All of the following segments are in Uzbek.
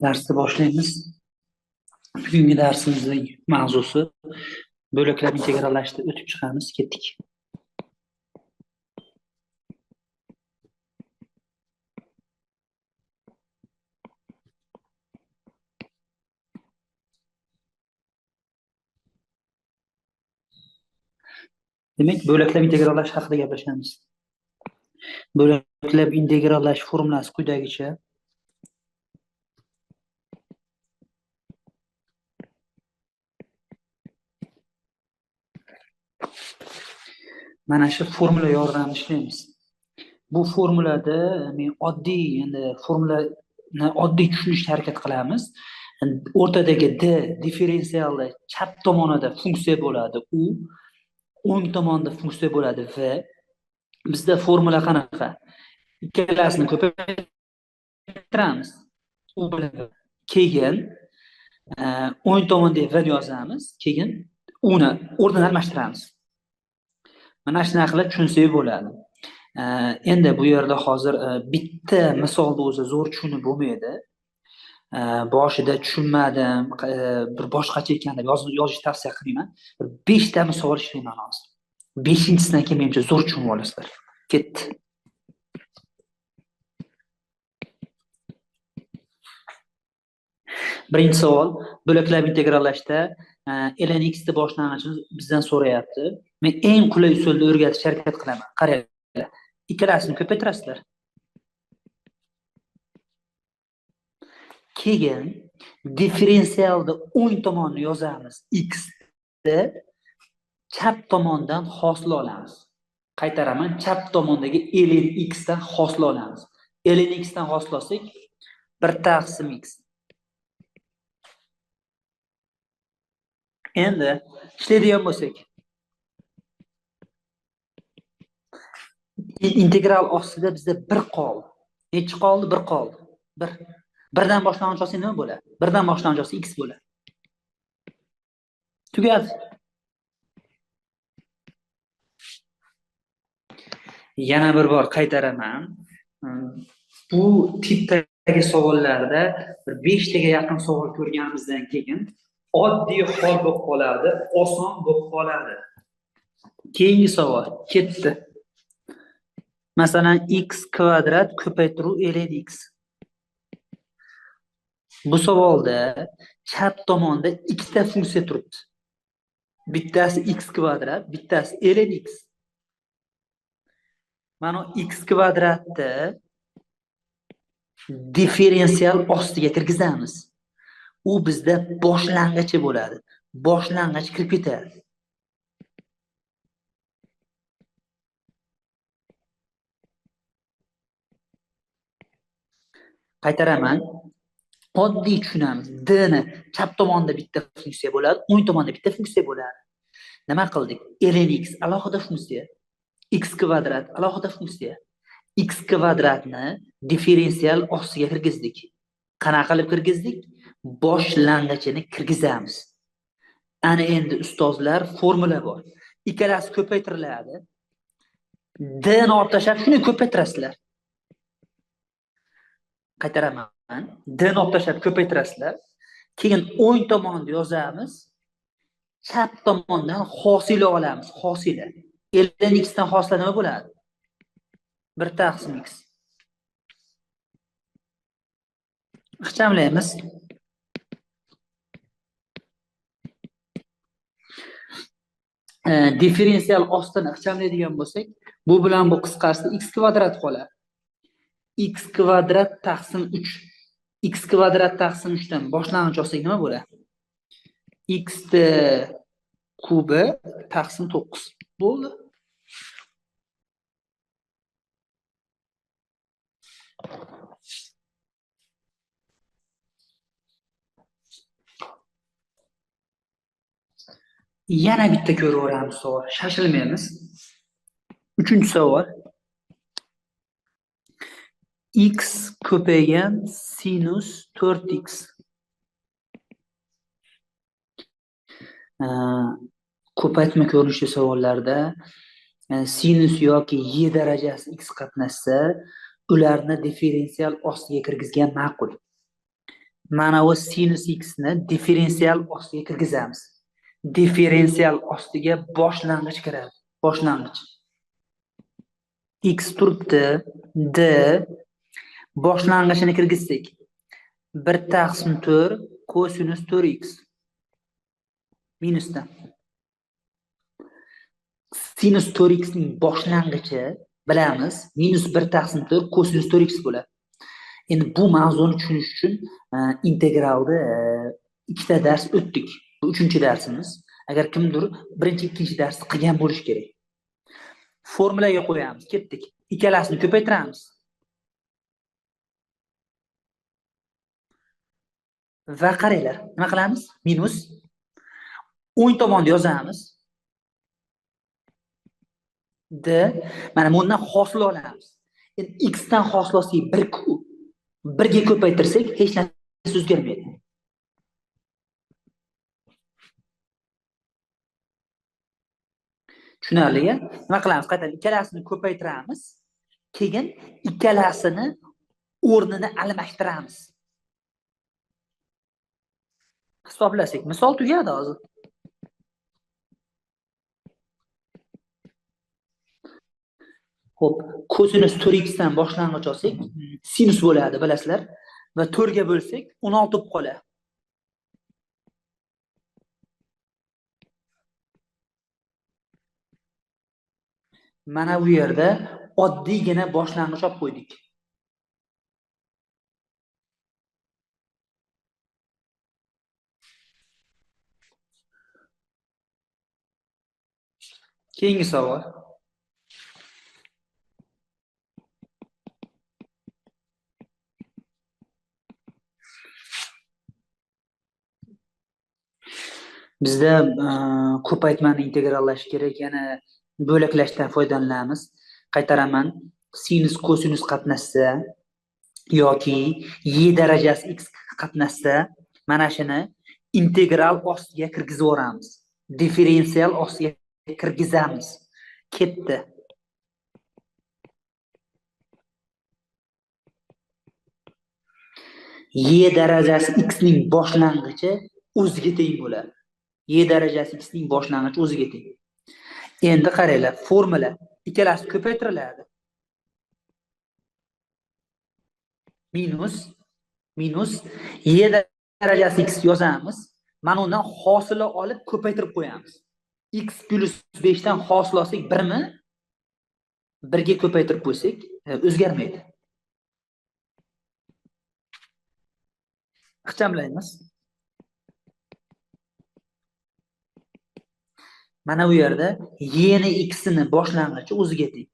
Darsni boshlaymiz. Bugungi darsimizning mavzusi bo'laklar integrallashda o'tib chiqamiz. Ketdik. Demak, bo'laklar integrallash haqida gaplashamiz. Bo'laklar integrallash formulasi quyidagicha. Mana shu formula yordamida ishlaymiz. Bu formulada men oddiy formulani oddiy tushunishga harakat qilamiz. O'rtadagi d differensialni chap tomonida funksiya bo'ladi. U o'ng tomonda funksiya bo'ladi va bizda formula qanaqa? Ikkalasini ko'paytiramiz. U bilan keyin o'ng tomonda v yozamiz, keyin uni o'rnini almashtiramiz. Mana shunaqa qilib tushunsak bo'ladi. Endi bu yerda hozir bitta misolni o'zi zo'r tushunib bo'lmaydi. Boshida tushunmadim, bir boshqacha ekan deb yozishni tavsiya qilmayman. 5 ta misol ishlayman hozir. 5-chisidan keyin menimcha zo'r tushunib olasizlar. Ketdi. Birinchi savol, bo'laklar integrallashda ln x ni boshlang'ichini bizdan so'rayapti. Men eng qulay usulni o'rgatishga harakat qilaman. Qaranglar. Ikkalasini ko'paytirasizlar. Keyin differensialda o'ng tomonni yozamiz. X ni chap tomondan hosil olamiz. Qaytaraman, chap tomondagi ln x dan hosil olamiz. ln x dan hosil olsak 1 taqsim x. Endi ishlaydigan bo'lsak, integral ostida bizda 1 qoldi. Nechi qoldi? 1 qoldi. 1. 1 dan boshlang'ich olsak nima bo'ladi? 1 dan boshlang'ich olsak x bo'ladi. Tugadi. Yana bir bor qaytaraman. Bu tipdagi savollarda 5 taga yaqin savol ko'rganimizdan keyin oddiy hol bo'lib qoladi, oson bo'lib qoladi. Keyingi savol ketdi. Masalan, x kvadrat ko'paytiruv ln x. Bu savolda chap tomonda ikkita funksiya turibdi. Bittasi x kvadrat, bittasi ln x. Mana x kvadratni differensial ostiga kirgizamiz. U bizda boshlang'ichi bo'ladi. Boshlang'ich kirib ketadi. Qaytaraman. Oddiy tushunamiz. D ni chap tomonda bitta funksiya bo'ladi, o'ng tomonda bitta funksiya bo'ladi. Nima qildik? ln x alohida funksiya, x kvadrat alohida funksiya. X kvadratni differensial ostiga kirgizdik. Qanaqa qilib kirgizdik? Boshlang'ichini kirgizamiz. Ana endi ustozlar formula bor. Ikkalasi ko'paytiriladi. D ni olib tashlab shuni ko'paytirasizlar. Qaytaraman. D ni olib tashlab ko'paytirasizlar. Keyin o'ng tomonni yozamiz. Chap tomondan hosila olamiz. Hosila. ln x dan hosila nima bo'ladi? 1 taqsim x. Ixchamlaymiz. Differensial ostini ixchamlaydigan bo'lsak, bu bilan bu qisqarsa x kvadrat qoladi. X kvadrat taqsim 3. X kvadrat taqsim 3 dan boshlang'ich olsak nima bo'ladi? X kubi taqsim 9 bo'ldi. Yana bitta ko'raveramiz savol. Shashilmaymiz. 3-savol. X ko'paygan sinus 4x. Ko'paytma ko'rinishli savollarda sinus yoki y darajasi x qatnashsa, ularni differensial ostiga kirgizgan ma'qul. Mana bu sinus x ni differensial ostiga kirgizamiz. Differensial ostiga boshlang'ich kiradi. Boshlang'ich. X turibdi. D boshlang'ichini kirgizsak. 1/4 kosinus 4x minusdan. Sinus 4x ning boshlang'ichi bilamiz, minus 1/4 kosinus 4x bo'ladi. Endi bu mavzuni tushunish uchun integralni ikkita dars o'tdik. Bu 3-darsimiz. Agar kimdir birinchi, ikkinchi darsni qilgan bo'lish kerak. Formulaga qo'yamiz, ketdik. Ikkalasini ko'paytiramiz. Va qaranglar, nima qilamiz? Minus o'ng tomonda yozamiz. D mana bundan hosil olamiz. Endi x dan hosil olsak 1ku. 1 ga ko'paytirsak hech narsa o'zgarmaydi. Tushunarli-a? Nima qilamiz? Qaytadan ikkalasini ko'paytiramiz. Keyin ikkalasini o'rnini almashtiramiz. Hisoblasak, misol tugadi hozir. Xo'p, kosinus 4x dan boshlang'ich olsak, sinus bo'ladi, bilasizlar. Va 4 ga bo'lsak, 16 bo'lib qoladi. Mana bu yerda oddiygina boshlang'ich olib qo'ydik. Keyingi savol. Bizda ko'paytmani integrallash kerak, yana bo'laklashdan foydalanamiz. Qaytaraman, sinus kosinus qatnashsa yoki y darajasi x qatnashsa, mana shuni integral ostiga kirgizib yuboramiz. Differensial ostiga kirgizamiz. Ketdi. Y darajasi x ning boshlang'ichi o'ziga teng bo'ladi. Y darajasi x ning boshlang'ichi o'ziga teng. Endi qaranglar, formula ikkalasi ko'paytiriladi. Minus y darajasi x yozamiz. Mana undan hosila olib ko'paytirib qo'yamiz. X plus 5 dan hosil olsak 1 mi? 1 ga ko'paytirib qo'ysak, o'zgarmaydi. Ixchamlaymiz. Mana bu yerda y ni x ni boshlang'ichi o'ziga teng.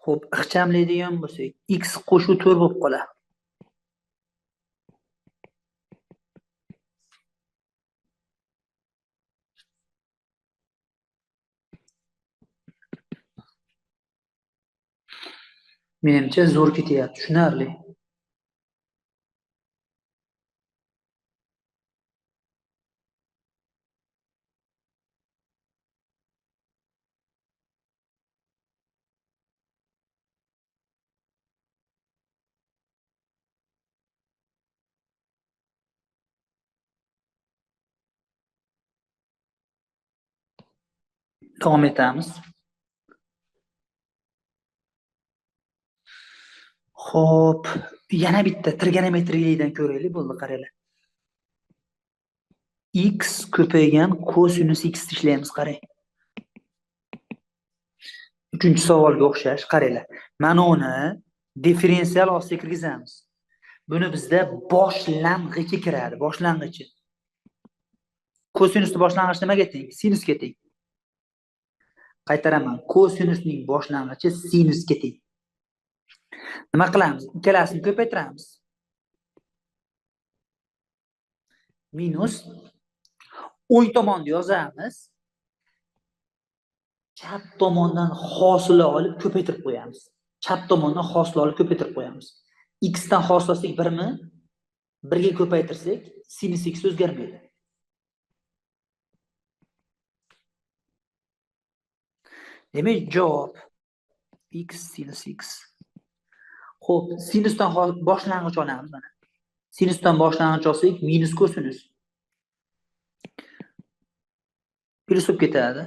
Xo'p, ixchamlaydigan bo'lsak, x qo'shuv 4 bo'lib qoladi. Menimcha zo'r ketyapti, tushunarli. Davom etamiz. Xo'p, yana bitta trigonometriydan ko'raylik, bo'ldi, qaranglar. X ko'paygan kosinus x ishlaymiz, qarang. 3-savolga o'xshash, qaranglar. Mana uni differensial ostiga kirgizamiz. Buni bizda boshlang'ichi kiradi, boshlang'ichi. Kosinusning boshlang'ichi nimaga teng? Sinusga teng. Qaytaraman, kosinusning boshlang'ichi sinusga teng. Nima qilamiz? Ikkalasini ko'paytiramiz. Minus o'ng tomonni yozamiz. Chap tomondan hosila olib ko'paytirib qo'yamiz. Chap tomondan hosila olib ko'paytirib qo'yamiz. X dan hosil olsak 1 mi? 1 ga ko'paytirsak sinus x o'zgarmaydi. Demak, javob x sinus x. Xo'p, sinusdan boshlang'ich olamiz mana. Sinusdan boshlang'ich olsak, minus kosinus. Plyus bo'lib ketadi.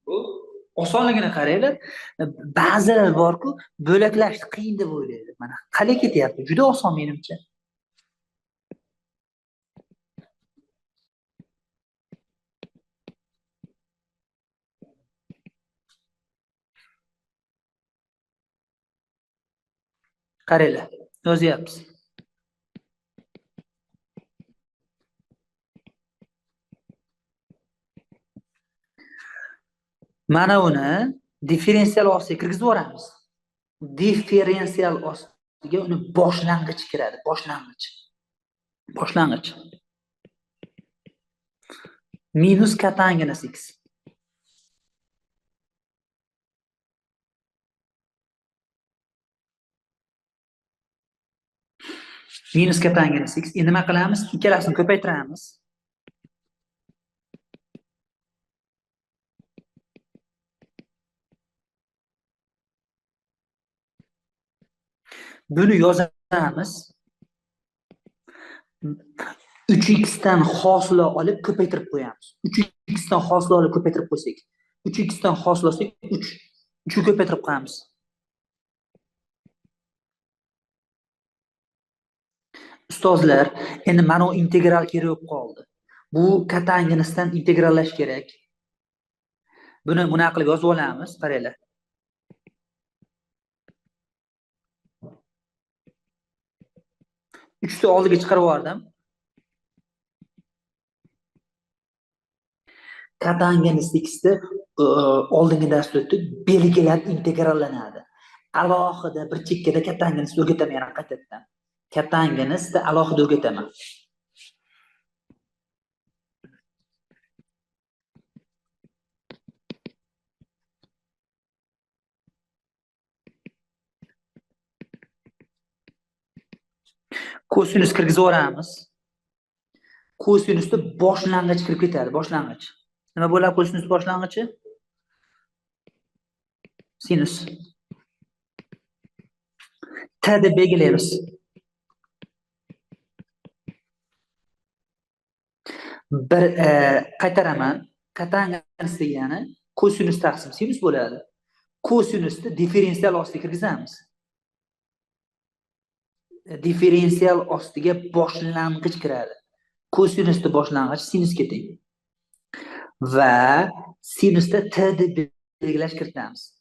Bu osonligini qaranglar. Ba'zilar bor-ku, bo'laklashni qiyin deb o'ylaydi. Mana qalay ketyapti? Juda oson menimcha. Qaranglar, yozyapmiz. Mana uni differensial ostiga kirgizib yuboramiz. Differensial ostiga uni boshlang'ich kiradi, boshlang'ich. Minus kotanginus x. Minus kotanginus x. Endi nima qilamiz? Ikkalasini ko'paytiramiz. Buni yozamiz. 3x dan hosila olib ko'paytirib qo'yamiz. 3x dan hosila olib ko'paytirib qo'ysak, 3x dan hosil olsak 3. 3 ko'paytirib qo'yamiz. Ustozlar, endi mana bu integral kerak bo'lib qoldi. Bu kotanginusdan integrallash kerak. Buni bunaqa qilib yozib olamiz, qaranglar. 3 ni oldiga chiqarib yubordim. Kotanginus x-ni oldingi darsda o'tdik, belgilar integrallanadi. Alohida bir chekkada kotanginus o'rgataman yana qaytadan. Kotanginusni alohida o'rgataman. Kosinus kirgizib yuboramiz. Kosinusda boshlang'ich kirib ketadi, boshlang'ich. Nima bo'ladi kosinus boshlang'ichi? Sinus. T deb belgilaymiz. Bir qaytaraman. Kotanginus degani kosinus taqsim sinus bo'ladi. Kosinusni differensial ostiga kirgizamiz. Differensial ostiga boshlang'ich kiradi. Kosinusda boshlang'ich sinusga teng. Va sinusda t deb belgilash kiritamiz.